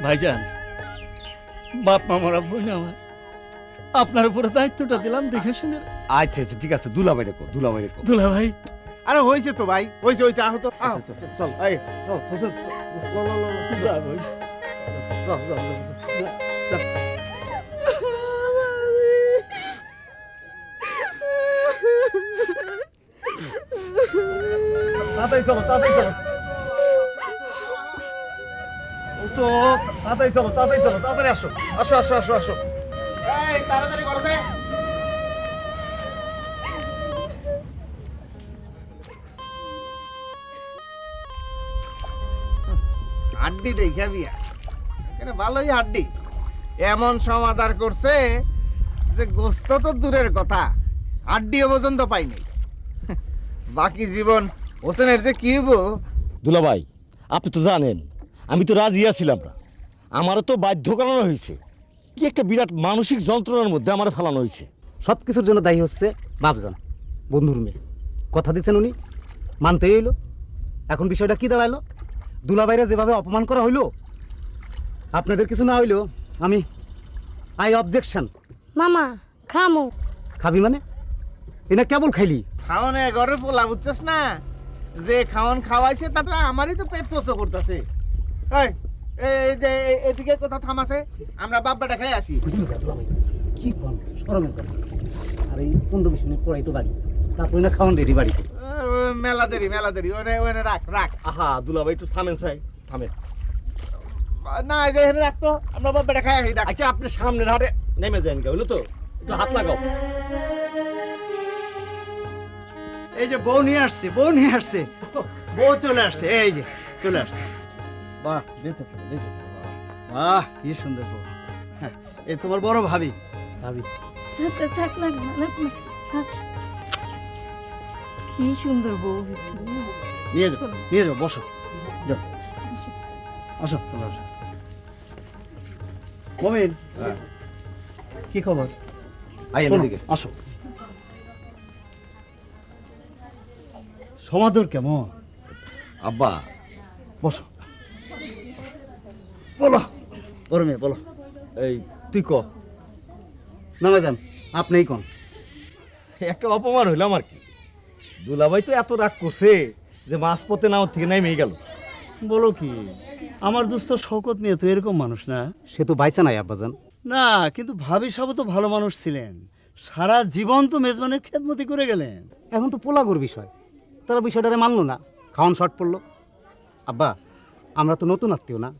ভাইজান, বাপ মা মরা বোন আমার, আপনার উপরে দায়িত্বটা দিলাম, দেখে শুনে। আচ্ছা আচ্ছা ঠিক আছে, দুলাভাই রেখো, দুলাভাই রেখো। দুলা ভাই, আরে হয়েছে তো ভাই, হয়েছে হয়েছে, আহ তো আহ, চল এই চল চল যা ভাই। চল চল চল তাড়াতাড়ি চলো, তাড়াতাড়ি চলো। ও তো তাড়াতাড়ি চলো, তাড়াতাড়ি চলো, তাড়াতাড়ি আসো, আসো আসো আসো আসো। এই তাড়াতাড়ি করো রে। হাড্ডি দেখা বিয়া, এখানে ভালোই হাড্ডি, এমন সমাধান করছে যে গোস্ত তো দূরের কথা, হাড্ডিও পর্যন্ত পাইনি। বাকি জীবন হোসেনের যে কি হইব। দুলাভাই, আপনি তো জানেন আমি তো রাজি আছিলাম না, আমারও তো বাধ্য করানো হয়েছে। কি একটা বিরাট মানসিক যন্ত্রণার মধ্যে আমার ফেলানো হয়েছে। সব কিছুর জন্য দায়ী হচ্ছে বাপজান, বন্ধুর মেয়ে। কথা দিচ্ছেন উনি, মানতেই হইল। এখন বিষয়টা কি দাঁড়াইলো? দুলাভাইরা যেভাবে অপমান করা হইলো, আপনাদের কিছু না হইলেও আমি অবজেকশন। মামা খামু। খাবি মানে? এনা কেবল খাইলি? খাওয়ানে ঘরে পোলা, বুঝছস না? যে খাওয়ান খাওয়াইছে তাতে আমারই তো পেট চোচো করতেছে। এই যে এদিকে কোথাও থামাছে, আমরা বাপ্পাটা খাই আসি। কি কোন শরমের কথা? আর এই 15-20 মিনিট পরেই তো বাড়ি, তারপরে না খাওয়ান রেডি বাড়িতে। মেলা দেরি, ওনে ওনে রাখ রাখ। আহা দুলাভাই, একটু থামেন চাই, থামেন। না এই যে এখানে রাখতো, আমরা বাপ্পাটা খাই আসি। আচ্ছা আপনি সামনের হাটে নেমে যান, হইলো তো? একটু হাত লাগাও। এই যে বউ নিয়ে আসছে, বউ নিয়ে আসছে, বউ চলে আসছে, এই যে চলে আসছে। বাহ, বেঁচে থাকো, বেঁচে থাকো, বাহ। বাহ, কি সুন্দর বউ। হ্যাঁ, এই তোমার বড় ভাবি। ভাবি থাক লাগবে না, লাগবে না, থাক। কি সুন্দর বউ হয়েছে রে। নিয়ে যাও, নিয়ে যাও, বসো, যাও, আসো, তোমরা আসো। মমিন, কি খবর? আইয়েন শোনো, এদিকে। আসো। সমাদর কেমন? আব্বা, বসো, বলো, বড় মেয়ে বলো। এই তুই ক। নামে যান, আপনিই কোন। একটা অপমান হইলো আমার কি? দুলাভাই তো এত রাগ করছে যে মাঝপথে নাও থেকে নেমে গেল। বলো কি, আমার দুস্থ শওকত মেয়ে তো এরকম মানুষ না। সে তো বাইচা নাই আব্বাজান। না, কিন্তু ভাবি সাহেব তো ভালো মানুষ ছিলেন, সারা জীবন তো মেজবানের খেদমতি করে গেলেন। এখন তো পোলাগোর বিষয়, তারা বিষয়টারে মানলো না, খাওয়ান শর্ট পড়লো। আব্বা, আমরা তো নতুন আত্মীয় না,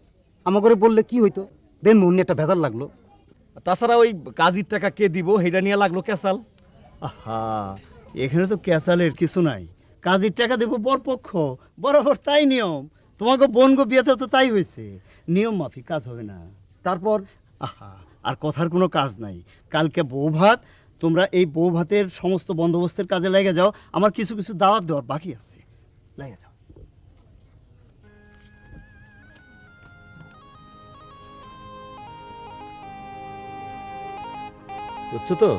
আমার করে বললে কি হইতো? দেন মনে একটা ভেজাল লাগলো। তাছাড়া ওই কাজীর টাকা কে দিব সেটা নিয়ে লাগলো ক্যাসাল। আহা, এখানে তো ক্যাসালের কিছু নাই, কাজের টাকা দেবো বরপক্ষ, বরাবর তাই নিয়ম। তোমাকে বোনগো বিয়েতেও তো তাই হয়েছে, নিয়ম মাফিক কাজ হবে না। তারপর আহা, আর কথার কোনো কাজ নাই। কালকে বউ ভাত, তোমরা এই বউ ভাতের সমস্ত বন্দোবস্তের কাজে লেগে যাও। আমার কিছু কিছু দাওয়াত দেওয়ার বাকি আছে, লেগে যাও। বুঝছো তো?